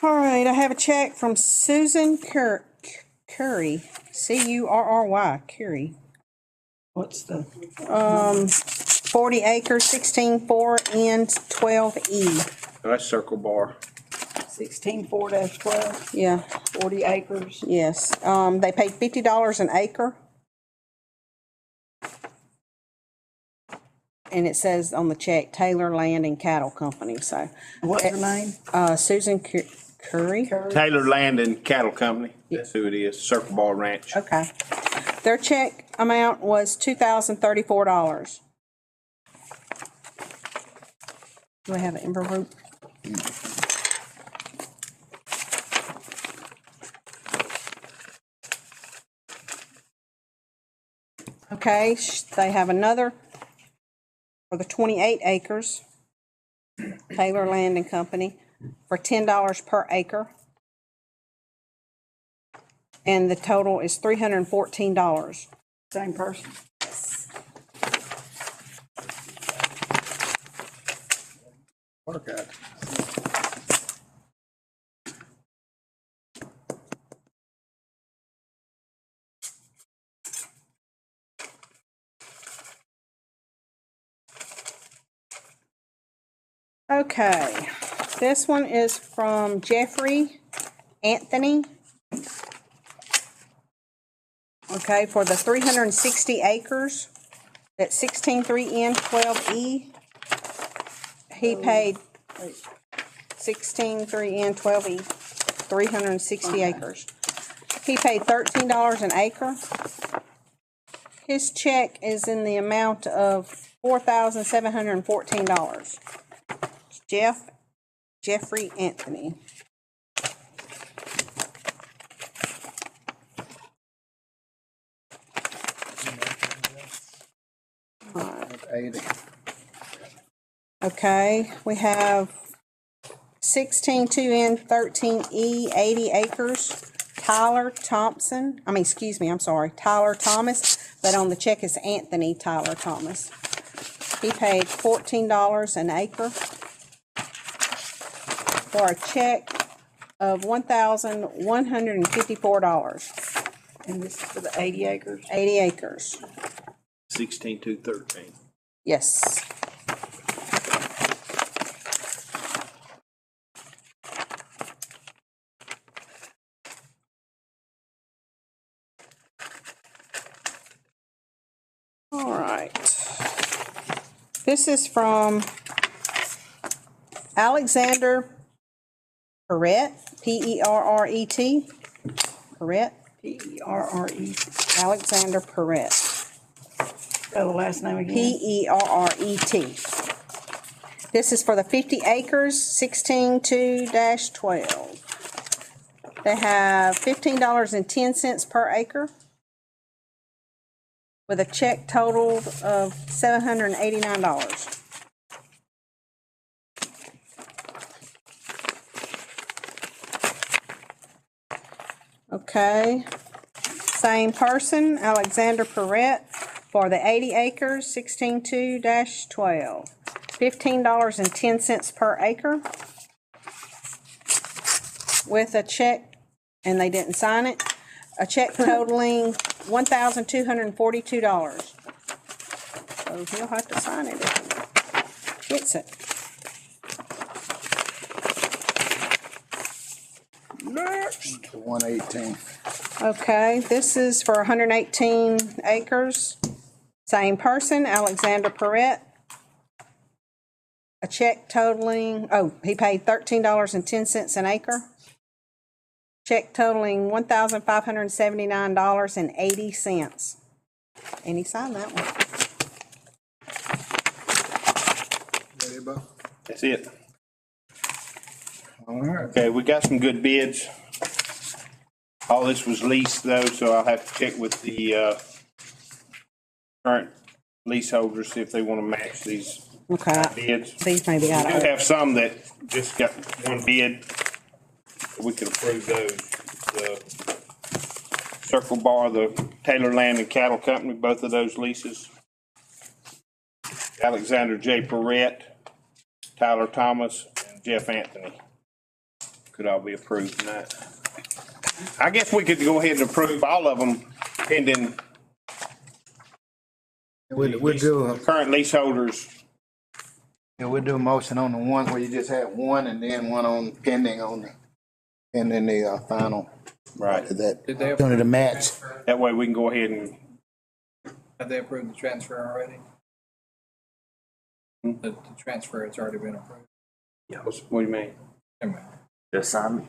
All right, I have a check from Susan Curry, Curry, Curry. What's the, 40 acres, 16-4 N12E. That's Circle Bar. 16-4-12, Yeah, 40 acres? yes. They paid $50 an acre. And it says on the check, Taylor Land and Cattle Company, so. What's her name? Susan Curry. Taylor Land and Cattle Company. That's who it is. Circle Bar Ranch. Okay. Their check amount was $2,034. Do I have an envelope? Okay, they have another for the 28 acres, Taylor Land and Company, for $10 per acre. And the total is $314. Same person? Work out. Okay, this one is from Jeffrey Anthony. Okay, for the 360 acres at 16-3N12E. He paid 16-3N12E, 360 acres. He paid $13 an acre. His check is in the amount of $4,714. Jeffrey Anthony. That's 80. Okay, we have 16-2N13E, 80 acres. Tyler Thomas, but on the check is Anthony Tyler Thomas. He paid $14 an acre for a check of $1,154. And this is for the 80 acres? 80 acres. 16-213. Yes. All right. This is from Alexander Perret, P-E-R-R-E-T. Perret. P-E-R-R-E. Alexander Perret. Spell the last name again. P-E-R-R-E-T. This is for the 50 acres, 16-2-12. They have $15.10 per acre with a check totaled of $789. Okay, same person, Alexander Perret, for the 80 acres, 16-2-12. $15.10 per acre with a check, and they didn't sign it, a check totaling $1,242. So he'll have to sign it if he gets it. 118. Okay, this is for 118 acres. Same person, Alexander Perret. A check totaling, he paid $13.10 an acre. Check totaling $1,579.80. And he signed that one. Ready, Bo? That's it. All right. Okay, we got some good bids. All this was leased though, so I'll have to check with the current leaseholders, see if they want to match these Okay, bids. these may be out We of do order. have some that just got one bid. We could approve those. The Circle Bar, the Taylor Land and Cattle Company, both of those leases. Alexander J. Perret, Tyler Thomas, and Jeff Anthony could all be approved tonight. I guess we could go ahead and approve all of them pending We'll do, the current leaseholders. we'll do a motion on the one where you just had one and then one on pending the final. Right. That, Did they going to the match. That way we can go ahead and, Have they approved the transfer already? The transfer has already been approved. what do you mean? Never mind. The assignment.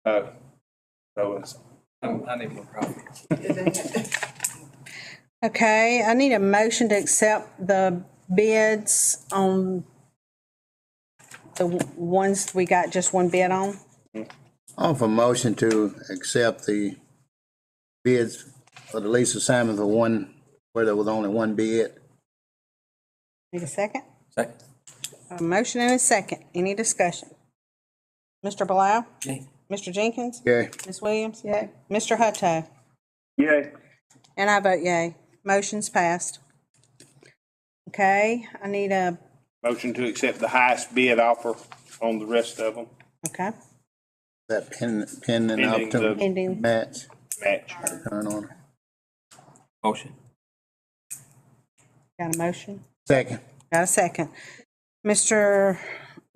So it's, I need more coffee. Okay, I need a motion to accept the bids on the ones we got just one bid on. Offer motion to accept the bids for the lease assignment for one, where there was only one bid. Need a second? Second. A motion and a second. Any discussion? Mr. Blau? Yay. Mr. Jenkins? Yay. Ms. Williams? Yay. Mr. Hutto? yay. And I vote yay. Motion's passed. Okay, I need a, Motion to accept the highest bid offer on the rest of them. okay, That pending Pending up the- to pending. match. Match. Turn on. Motion. Got a motion? Second. Got a second. Mr.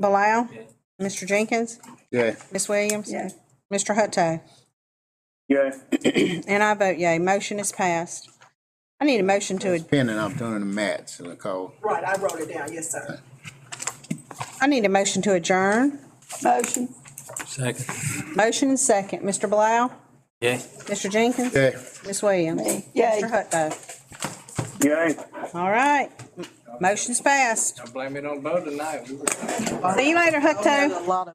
Blau? Mr. Jenkins? Yeah. Ms. Williams? Yeah. Mr. Hutto? Yay. And I vote yay. Motion is passed. I need a motion to, Pending opportunity to match, Nicole. Right, I wrote it down, yes, sir. I need a motion to adjourn. Motion. Second. Motion and second. Mr. Blau? Yay. Mr. Jenkins? Yeah. Ms. Williams? Yay. Mr. Hutto? Yay. All right. Motion's passed. I blame it on Bo tonight. We were. See you later, Hutto. A lot of